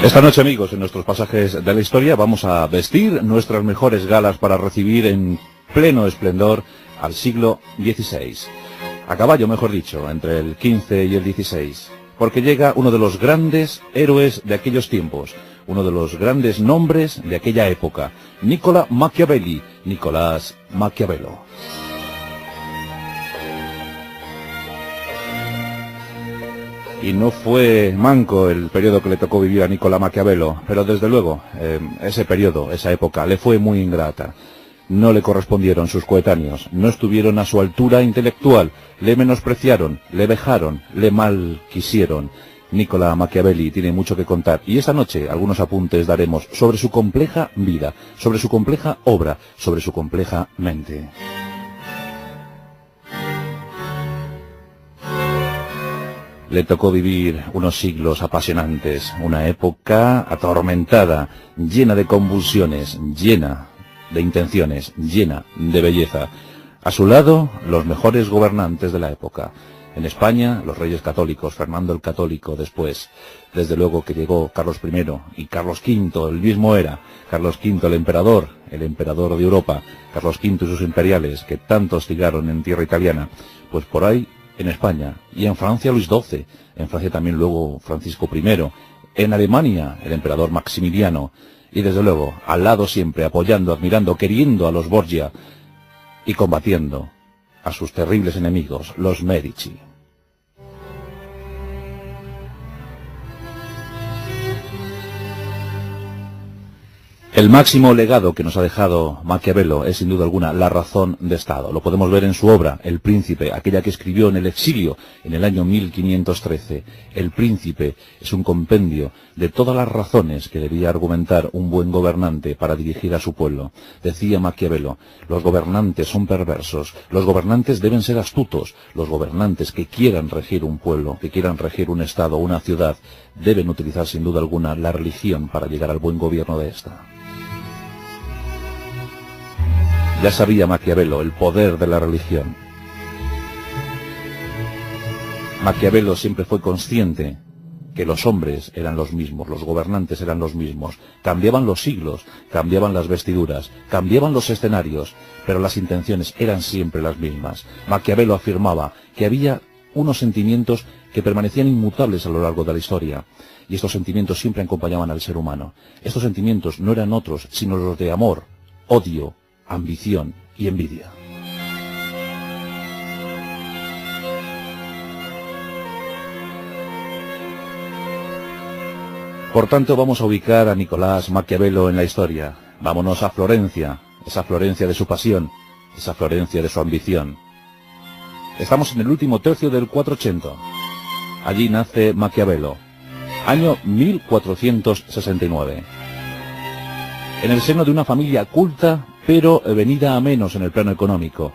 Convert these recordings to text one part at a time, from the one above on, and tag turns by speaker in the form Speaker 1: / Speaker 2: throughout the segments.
Speaker 1: Esta noche, amigos, en nuestros pasajes de la historia vamos a vestir nuestras mejores galas para recibir en pleno esplendor al siglo XVI. A caballo, mejor dicho, entre el XV y el XVI. Porque llega uno de los grandes héroes de aquellos tiempos, uno de los grandes nombres de aquella época, Niccolo Machiavelli, Nicolás Maquiavelo. Y no fue manco el periodo que le tocó vivir a Niccolo Maquiavelo, pero desde luego, ese periodo, esa época, le fue muy ingrata. No le correspondieron sus coetáneos, no estuvieron a su altura intelectual, le menospreciaron, le vejaron, le mal quisieron. Niccolo Machiavelli tiene mucho que contar y esta noche algunos apuntes daremos sobre su compleja vida, sobre su compleja obra, sobre su compleja mente. Le tocó vivir unos siglos apasionantes, una época atormentada, llena de convulsiones, llena de intenciones, llena de belleza. A su lado, los mejores gobernantes de la época. En España, los reyes católicos, Fernando el Católico después. Desde luego que llegó Carlos I y Carlos V, el mismo era. Carlos V, el emperador de Europa. Carlos V y sus imperiales, que tanto hostigaron en tierra italiana. Pues por ahí, en España, y en Francia Luis XII, en Francia también luego Francisco I, en Alemania el emperador Maximiliano, y desde luego, al lado siempre, apoyando, admirando, queriendo a los Borgia, y combatiendo a sus terribles enemigos, los Medici. El máximo legado que nos ha dejado Maquiavelo es sin duda alguna la razón de Estado. Lo podemos ver en su obra, El Príncipe, aquella que escribió en el exilio en el año 1513. El Príncipe es un compendio de todas las razones que debía argumentar un buen gobernante para dirigir a su pueblo. Decía Maquiavelo, los gobernantes son perversos, los gobernantes deben ser astutos, los gobernantes que quieran regir un pueblo, que quieran regir un estado, una ciudad, deben utilizar sin duda alguna la religión para llegar al buen gobierno de esta. Ya sabía Maquiavelo el poder de la religión. Maquiavelo siempre fue consciente que los hombres eran los mismos, los gobernantes eran los mismos. Cambiaban los siglos, cambiaban las vestiduras, cambiaban los escenarios, pero las intenciones eran siempre las mismas. Maquiavelo afirmaba que había unos sentimientos que permanecían inmutables a lo largo de la historia, y estos sentimientos siempre acompañaban al ser humano. Estos sentimientos no eran otros, sino los de amor, odio, ambición y envidia. Por tanto, vamos a ubicar a Nicolás Maquiavelo en la historia. Vámonos a Florencia, esa Florencia de su pasión, esa Florencia de su ambición. Estamos en el último tercio del 480. Allí nace Maquiavelo, año 1469. En el seno de una familia culta, pero venida a menos en el plano económico.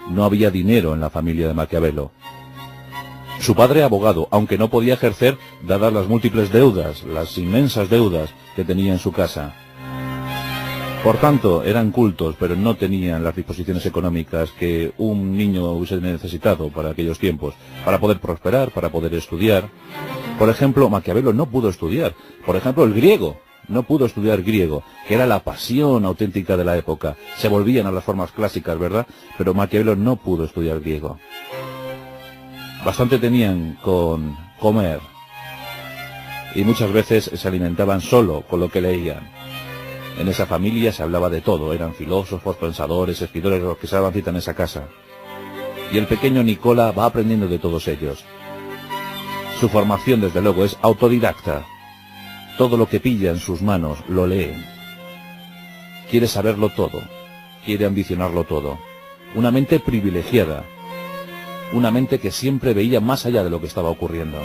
Speaker 1: No había dinero en la familia de Maquiavelo. Su padre abogado, aunque no podía ejercer dadas las múltiples deudas, las inmensas deudas que tenía en su casa. Por tanto, eran cultos, pero no tenían las disposiciones económicas que un niño hubiese necesitado para aquellos tiempos, para poder prosperar, para poder estudiar. Por ejemplo, Maquiavelo no pudo estudiar, por ejemplo, el griego. No pudo estudiar griego, que era la pasión auténtica de la época. Se volvían a las formas clásicas, ¿verdad? Pero Maquiavelo no pudo estudiar griego. Bastante tenían con comer. Y muchas veces se alimentaban solo con lo que leían. En esa familia se hablaba de todo. Eran filósofos, pensadores, escritores, los que se daban cita en esa casa. Y el pequeño Nicola va aprendiendo de todos ellos. Su formación, desde luego, es autodidacta. Todo lo que pilla en sus manos lo lee. Quiere saberlo todo, quiere ambicionarlo todo. Una mente privilegiada, una mente que siempre veía más allá de lo que estaba ocurriendo.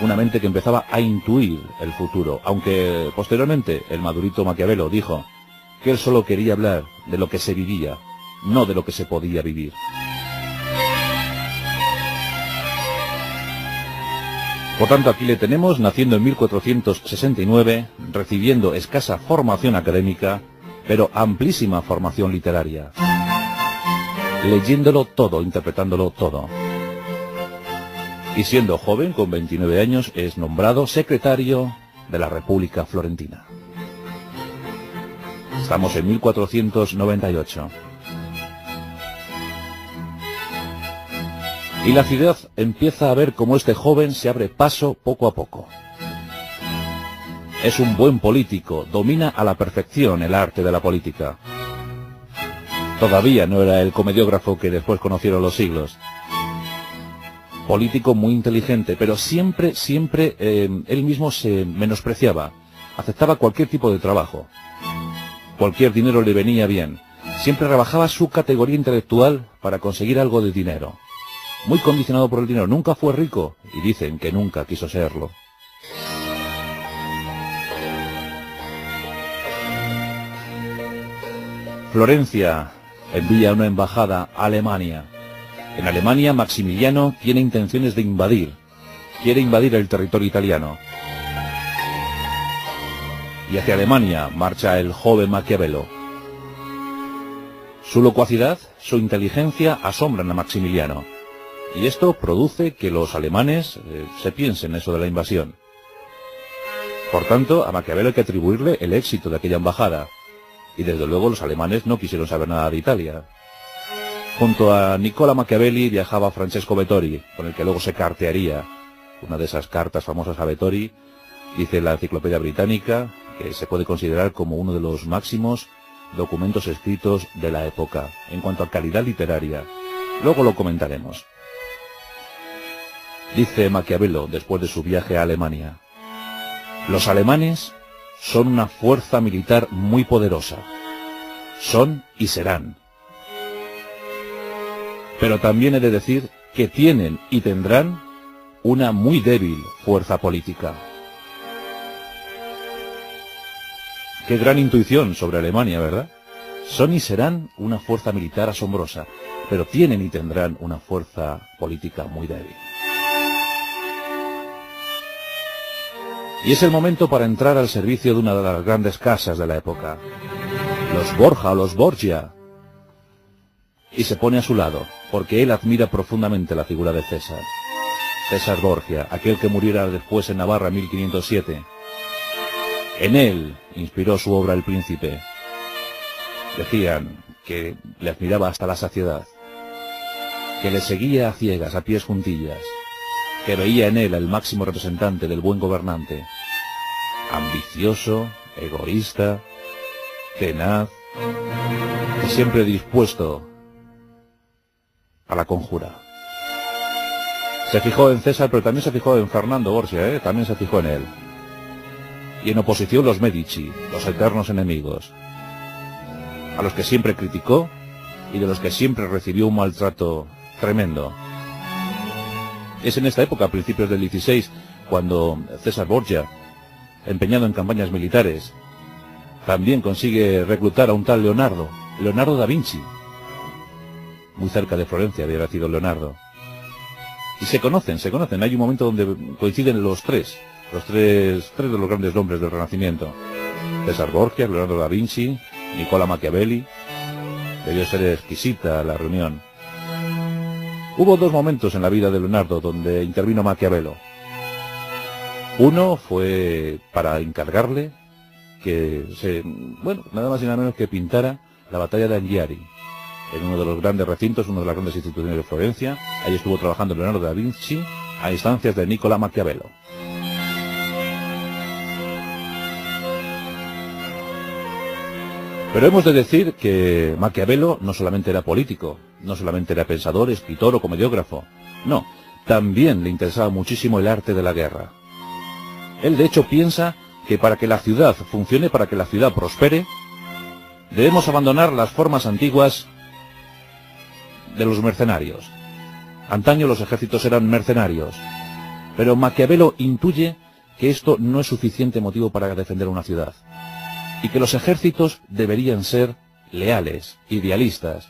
Speaker 1: Una mente que empezaba a intuir el futuro, aunque posteriormente el madurito Maquiavelo dijo que él solo quería hablar de lo que se vivía, no de lo que se podía vivir. Por tanto, aquí le tenemos, naciendo en 1469, recibiendo escasa formación académica, pero amplísima formación literaria. leyéndolo todo, interpretándolo todo. Y siendo joven, con 29 años, es nombrado secretario de la República Florentina. Estamos en 1498. Y la ciudad empieza a ver cómo este joven se abre paso poco a poco. Es un buen político, domina a la perfección el arte de la política. Todavía no era el comediógrafo que después conocieron los siglos. Político muy inteligente, pero siempre él mismo se menospreciaba. Aceptaba cualquier tipo de trabajo. Cualquier dinero le venía bien. Siempre rebajaba su categoría intelectual para conseguir algo de dinero. Muy condicionado por el dinero. Nunca fue rico y dicen que nunca quiso serlo. Florencia envía una embajada a Alemania. En Alemania, Maximiliano tiene intenciones de invadir. Quiere invadir el territorio italiano. Y hacia Alemania marcha el joven Maquiavelo. Su locuacidad, su inteligencia asombran a Maximiliano. Y esto produce que los alemanes se piensen eso de la invasión. Por tanto, a Maquiavelo hay que atribuirle el éxito de aquella embajada. Y desde luego los alemanes no quisieron saber nada de Italia. Junto a Nicola Machiavelli viajaba Francesco Vettori, con el que luego se cartearía. Una de esas cartas famosas a Vettori, dice la Enciclopedia Británica, que se puede considerar como uno de los máximos documentos escritos de la época, en cuanto a calidad literaria. Luego lo comentaremos. Dice Maquiavelo, después de su viaje a Alemania: los alemanes son una fuerza militar muy poderosa. Son y serán. Pero también he de decir que tienen y tendrán una muy débil fuerza política. Qué gran intuición sobre Alemania, ¿verdad? Son y serán una fuerza militar asombrosa, pero tienen y tendrán una fuerza política muy débil. Y es el momento para entrar al servicio de una de las grandes casas de la época, los Borja o los Borgia. Y se pone a su lado, porque él admira profundamente la figura de César. César Borgia, aquel que muriera después en Navarra en 1507. En él inspiró su obra El Príncipe. Decían que le admiraba hasta la saciedad, que le seguía a ciegas, a pies juntillas, que veía en él el máximo representante del buen gobernante, ambicioso, egoísta, tenaz, y siempre dispuesto a la conjura. Se fijó en César, pero también se fijó en Fernando Borgia, también se fijó en él. Y en oposición los Medici, los eternos enemigos, a los que siempre criticó y de los que siempre recibió un maltrato tremendo. Es en esta época, a principios del 16, cuando César Borgia, empeñado en campañas militares, también consigue reclutar a un tal Leonardo da Vinci. Muy cerca de Florencia había nacido Leonardo. Y se conocen. Hay un momento donde coinciden los tres de los grandes nombres del Renacimiento. César Borgia, Leonardo da Vinci, Nicola Machiavelli. Debió ser exquisita la reunión. Hubo dos momentos en la vida de Leonardo donde intervino Maquiavelo. Uno fue para encargarle que nada más y nada menos que pintara la batalla de Anghiari, en uno de los grandes recintos, una de las grandes instituciones de Florencia. Ahí estuvo trabajando Leonardo da Vinci a instancias de Nicola Maquiavelo. Pero hemos de decir que Maquiavelo no solamente era político, no solamente era pensador, escritor o comediógrafo. No, también le interesaba muchísimo el arte de la guerra. Él de hecho piensa que para que la ciudad funcione, para que la ciudad prospere, debemos abandonar las formas antiguas de los mercenarios. Antaño los ejércitos eran mercenarios, pero Maquiavelo intuye que esto no es suficiente motivo para defender una ciudad, y que los ejércitos deberían ser leales, idealistas,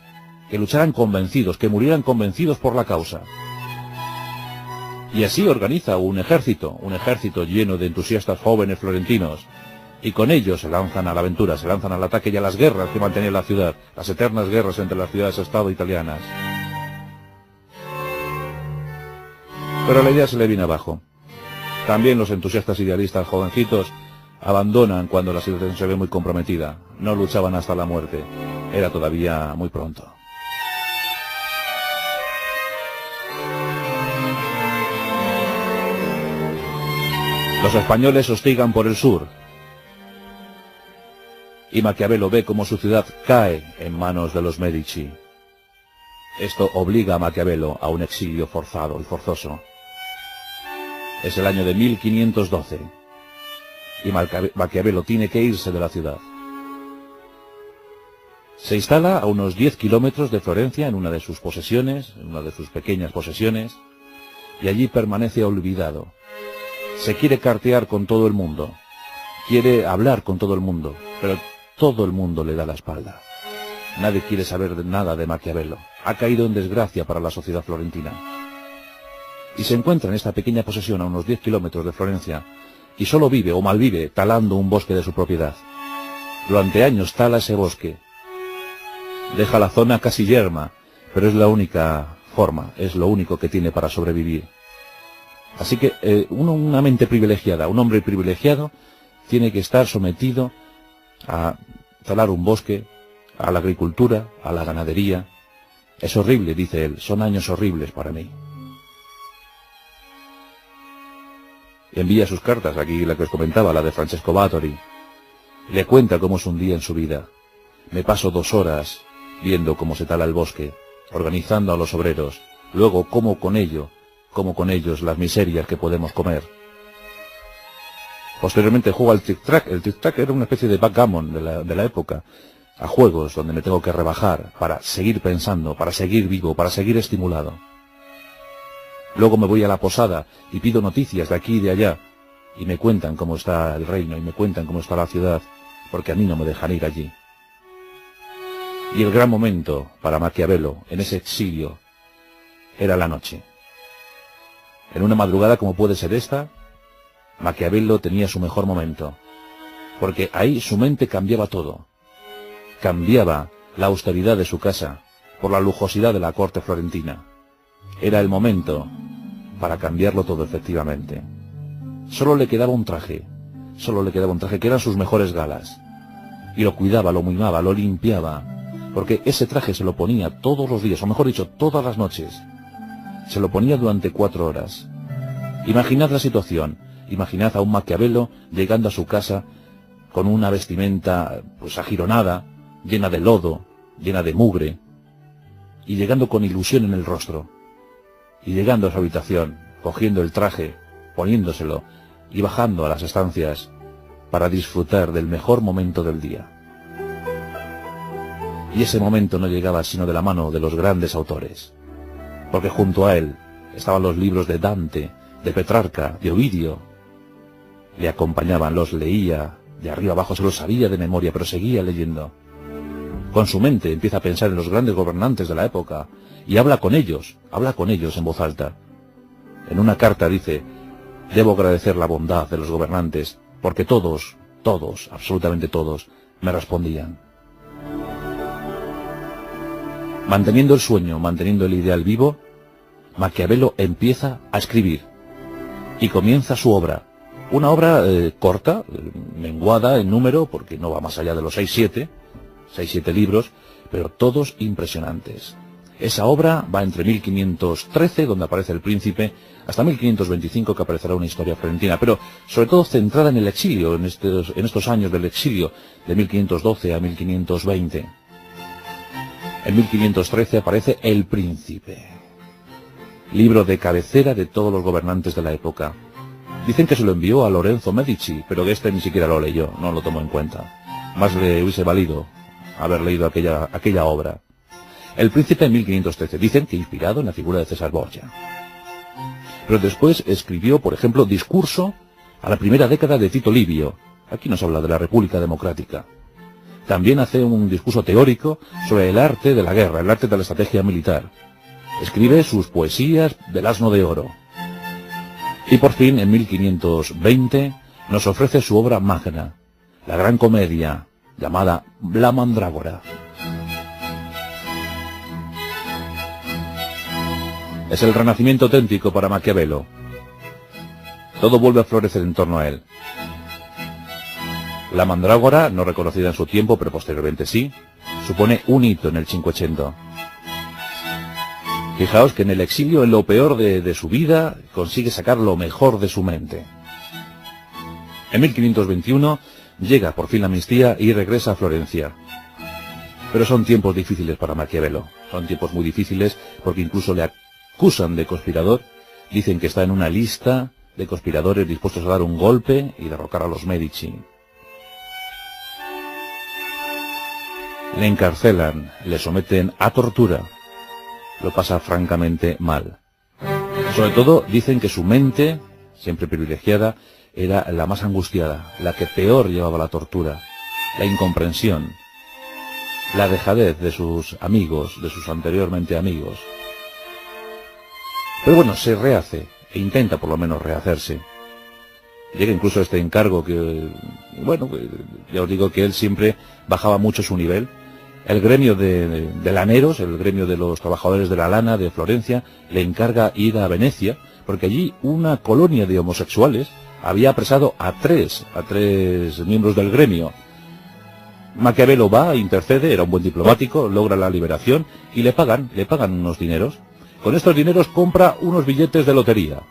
Speaker 1: que lucharan convencidos, que murieran convencidos por la causa. Y así organiza un ejército lleno de entusiastas jóvenes florentinos, y con ello se lanzan a la aventura, se lanzan al ataque y a las guerras que mantenía la ciudad, las eternas guerras entre las ciudades-estado italianas. Pero la idea se le viene abajo. También los entusiastas idealistas jovencitos abandonan cuando la situación se ve muy comprometida. No luchaban hasta la muerte. Era todavía muy pronto. Los españoles hostigan por el sur. Y Maquiavelo ve cómo su ciudad cae en manos de los Medici. Esto obliga a Maquiavelo a un exilio forzado y forzoso. Es el año de 1512 y Maquiavelo tiene que irse de la ciudad. Se instala a unos 10 kilómetros de Florencia en una de sus posesiones, en una de sus pequeñas posesiones, y allí permanece olvidado. Se quiere cartear con todo el mundo, quiere hablar con todo el mundo, pero todo el mundo le da la espalda. Nadie quiere saber nada de Maquiavelo. Ha caído en desgracia para la sociedad florentina. Y se encuentra en esta pequeña posesión a unos 10 kilómetros de Florencia, y solo vive o malvive talando un bosque de su propiedad. Durante años tala ese bosque. Deja la zona casi yerma, pero es la única forma, es lo único que tiene para sobrevivir. Así que una mente privilegiada, un hombre privilegiado, tiene que estar sometido a talar un bosque, a la agricultura, a la ganadería. Es horrible, dice él, son años horribles para mí. Envía sus cartas, aquí la que os comentaba, la de Francesco Bathory. Le cuenta cómo es un día en su vida. Me paso 2 horas viendo cómo se tala el bosque, organizando a los obreros, luego como con ellos las miserias que podemos comer. Posteriormente juego al tic-tac. El tic-tac era una especie de backgammon de la época, a juegos donde me tengo que rebajar para seguir pensando, para seguir vivo, para seguir estimulado. Luego me voy a la posada y pido noticias de aquí y de allá, y me cuentan cómo está el reino, y me cuentan cómo está la ciudad, porque a mí no me dejan ir allí. Y el gran momento para Maquiavelo, en ese exilio, era la noche. En una madrugada como puede ser esta, Maquiavelo tenía su mejor momento, porque ahí su mente cambiaba todo. Cambiaba la austeridad de su casa por la lujosidad de la corte florentina. Era el momento para cambiarlo todo efectivamente. Solo le quedaba un traje que eran sus mejores galas. Y lo cuidaba, lo mimaba, lo limpiaba, porque ese traje se lo ponía todos los días, o mejor dicho, todas las noches. Se lo ponía durante 4 horas. Imaginad la situación, imaginad a un Maquiavelo llegando a su casa con una vestimenta pues ajironada, llena de lodo, llena de mugre, y llegando con ilusión en el rostro. Y llegando a su habitación, cogiendo el traje, poniéndoselo y bajando a las estancias para disfrutar del mejor momento del día. Y ese momento no llegaba sino de la mano de los grandes autores, porque junto a él estaban los libros de Dante, de Petrarca, de Ovidio. Le acompañaban, los leía, de arriba abajo se los sabía de memoria, pero seguía leyendo. Con su mente empieza a pensar en los grandes gobernantes de la época, y habla con ellos en voz alta. En una carta dice: debo agradecer la bondad de los gobernantes, porque todos, absolutamente todos, me respondían. Manteniendo el sueño, manteniendo el ideal vivo, Maquiavelo empieza a escribir, y comienza su obra. Una obra corta, menguada en número, porque no va más allá de los 6-7 libros, pero todos impresionantes. Esa obra va entre 1513, donde aparece el príncipe, hasta 1525, que aparecerá una historia florentina, pero sobre todo centrada en el exilio, en estos años del exilio, de 1512 a 1520. En 1513 aparece El Príncipe, libro de cabecera de todos los gobernantes de la época. Dicen que se lo envió a Lorenzo Medici, pero que este ni siquiera lo leyó, no lo tomó en cuenta. Más le hubiese valido haber leído aquella obra. El Príncipe en 1513, dicen que inspirado en la figura de César Borgia. Pero después escribió, por ejemplo, Discurso a la primera década de Tito Livio. Aquí nos habla de la República Democrática. También hace un discurso teórico sobre el arte de la guerra, el arte de la estrategia militar. Escribe sus poesías del Asno de Oro. Y por fin, en 1520, nos ofrece su obra magna, la gran comedia llamada La Mandrágora. Es el renacimiento auténtico para Maquiavelo. Todo vuelve a florecer en torno a él. La Mandrágora, no reconocida en su tiempo, pero posteriormente sí, supone un hito en el Cinquecento. Fijaos que en el exilio, en lo peor de su vida, consigue sacar lo mejor de su mente. En 1521 llega por fin la amnistía y regresa a Florencia. Pero son tiempos difíciles para Maquiavelo. Son tiempos muy difíciles porque incluso le acusan de conspirador. Dicen que está en una lista de conspiradores dispuestos a dar un golpe y derrocar a los Medici. Le encarcelan, le someten a tortura. Lo pasa francamente mal. Sobre todo dicen que su mente, siempre privilegiada, era la más angustiada, la que peor llevaba la tortura, la incomprensión, la dejadez de sus amigos, de sus anteriormente amigos. Pero bueno, se rehace, e intenta por lo menos rehacerse. Llega incluso a este encargo que, bueno, ya os digo que él siempre bajaba mucho su nivel. El gremio de laneros, el gremio de los trabajadores de la lana de Florencia, le encarga ir a Venecia, porque allí una colonia de homosexuales había apresado a tres miembros del gremio. Maquiavelo va, intercede, era un buen diplomático, logra la liberación y le pagan unos dineros. Con estos dineros compra unos billetes de lotería.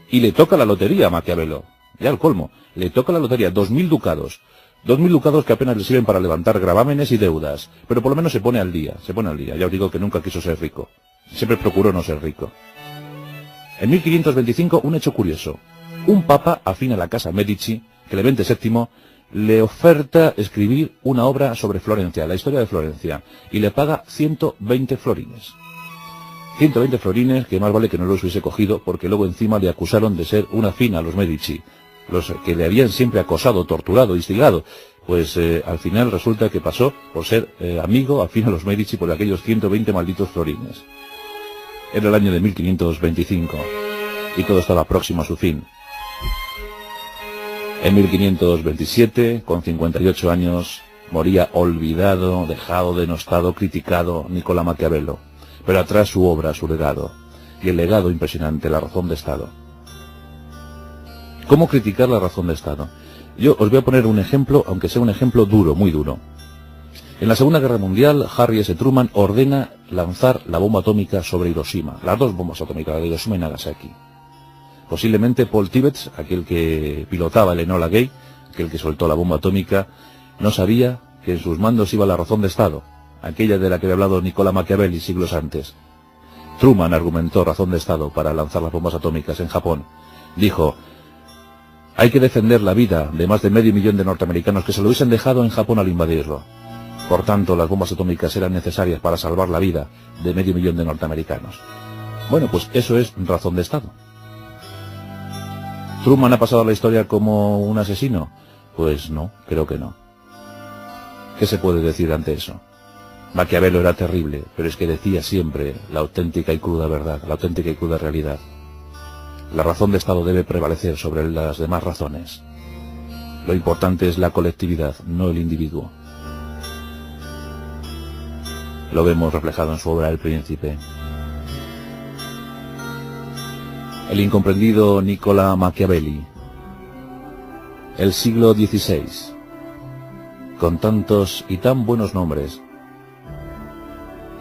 Speaker 1: Y le toca la lotería a Maquiavelo. Ya al colmo, le toca la lotería, 2.000 ducados. 2.000 ducados que apenas le sirven para levantar gravámenes y deudas. Pero por lo menos se pone al día. Ya os digo que nunca quiso ser rico. Siempre procuró no ser rico. En 1525, un hecho curioso. Un papa afín a la casa Medici, Clemente VII, le oferta escribir una obra sobre Florencia, la historia de Florencia, y le paga 120 florines. 120 florines que más vale que no los hubiese cogido, porque luego encima le acusaron de ser un afín a los Medici, los que le habían siempre acosado, torturado, instigado. Pues al final resulta que pasó por ser amigo, afín a los Medici, por aquellos 120 malditos florines. Era el año de 1525, y todo estaba próximo a su fin. En 1527, con 58 años, moría olvidado, dejado, denostado, criticado Nicolás Maquiavelo. Pero atrás su obra, su legado. Y el legado impresionante, la razón de Estado. ¿Cómo criticar la razón de Estado? Yo os voy a poner un ejemplo, aunque sea un ejemplo duro, muy duro. En la Segunda Guerra Mundial, Harry S. Truman ordena lanzar la bomba atómica sobre Hiroshima. Las dos bombas atómicas, la de Hiroshima y Nagasaki. Posiblemente Paul Tibbets, aquel que pilotaba el Enola Gay, aquel que soltó la bomba atómica, no sabía que en sus mandos iba la razón de Estado, aquella de la que había hablado Nicolás Machiavelli siglos antes. Truman argumentó razón de Estado para lanzar las bombas atómicas en Japón. Dijo: hay que defender la vida de más de 500.000 de norteamericanos que se lo hubiesen dejado en Japón al invadirlo. Por tanto, las bombas atómicas eran necesarias para salvar la vida de 500.000 de norteamericanos. Bueno, pues eso es razón de Estado. ¿Truman ha pasado a la historia como un asesino? Pues no, creo que no. ¿Qué se puede decir ante eso? Maquiavelo era terrible, pero es que decía siempre la auténtica y cruda verdad, la auténtica y cruda realidad. La razón de Estado debe prevalecer sobre las demás razones. Lo importante es la colectividad, no el individuo. Lo vemos reflejado en su obra El Príncipe. El incomprendido Nicolás Machiavelli. El siglo XVI. Con tantos y tan buenos nombres.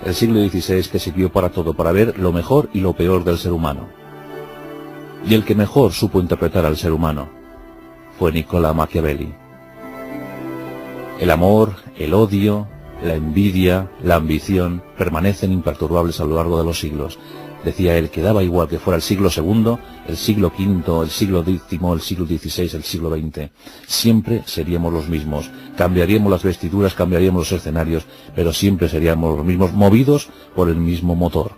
Speaker 1: El siglo XVI que sirvió para todo, para ver lo mejor y lo peor del ser humano. Y el que mejor supo interpretar al ser humano fue Nicolás Machiavelli. El amor, el odio, la envidia, la ambición permanecen imperturbables a lo largo de los siglos. Decía él que daba igual que fuera el siglo II, el siglo V, el siglo X, el siglo XVI, el siglo XX. Siempre seríamos los mismos. Cambiaríamos las vestiduras, cambiaríamos los escenarios, pero siempre seríamos los mismos, movidos por el mismo motor.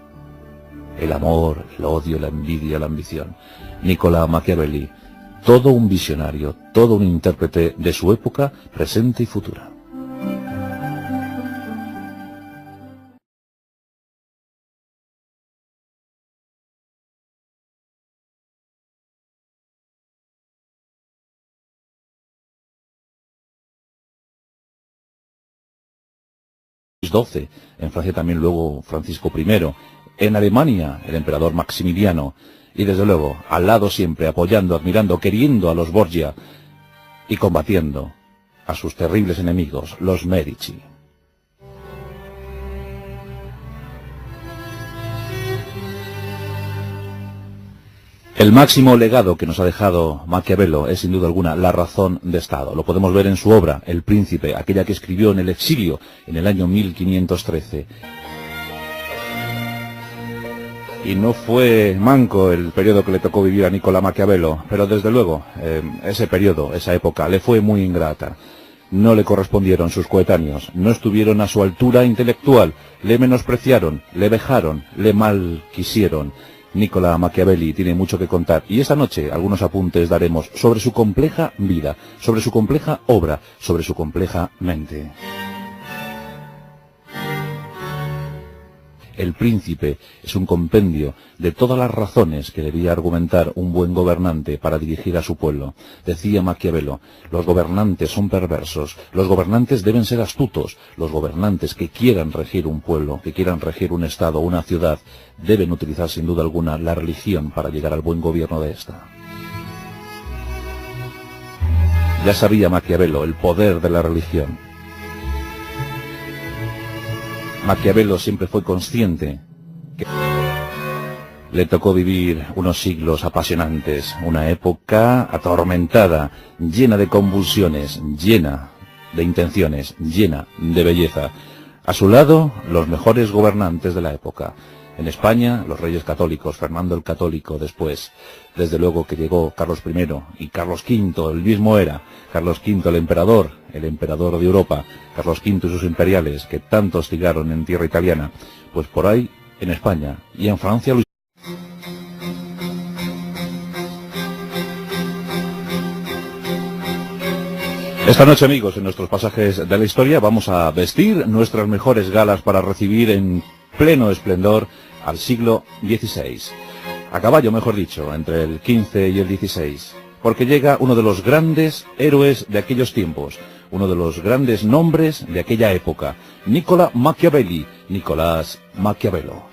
Speaker 1: El amor, el odio, la envidia, la ambición. Nicolás Machiavelli, todo un visionario, todo un intérprete de su época, presente y futura. XII, en Francia también luego Francisco I, en Alemania el emperador Maximiliano, y desde luego al lado siempre, apoyando, admirando, queriendo a los Borgia y combatiendo a sus terribles enemigos, los Medici. El máximo legado que nos ha dejado Maquiavelo es sin duda alguna la razón de Estado. Lo podemos ver en su obra, El Príncipe, aquella que escribió en el exilio en el año 1513. Y no fue manco el periodo que le tocó vivir a Nicolás Maquiavelo, pero desde luego ese periodo, esa época, le fue muy ingrata. No le correspondieron sus coetáneos, no estuvieron a su altura intelectual, le menospreciaron, le vejaron, le mal quisieron. Nicolás Machiavelli tiene mucho que contar y esta noche algunos apuntes daremos sobre su compleja vida, sobre su compleja obra, sobre su compleja mente. El Príncipe es un compendio de todas las razones que debía argumentar un buen gobernante para dirigir a su pueblo. Decía Maquiavelo, los gobernantes son perversos, los gobernantes deben ser astutos, los gobernantes que quieran regir un pueblo, que quieran regir un estado, una ciudad, deben utilizar sin duda alguna la religión para llegar al buen gobierno de esta. Ya sabía Maquiavelo el poder de la religión. Maquiavelo siempre fue consciente que le tocó vivir unos siglos apasionantes, una época atormentada, llena de convulsiones, llena de intenciones, llena de belleza. A su lado, los mejores gobernantes de la época. En España, los reyes católicos, Fernando el Católico después. Desde luego que llegó Carlos I y Carlos V, el mismo era. Carlos V, el emperador de Europa. Carlos V y sus imperiales, que tanto hostigaron en tierra italiana. Pues por ahí, en España y en Francia lo... Esta noche, amigos, en nuestros pasajes de la historia vamos a vestir nuestras mejores galas para recibir en pleno esplendor al siglo XVI. A caballo, mejor dicho, entre el XV y el XVI. Porque llega uno de los grandes héroes de aquellos tiempos, uno de los grandes nombres de aquella época, Nicolás Machiavelli, Nicolás Maquiavelo.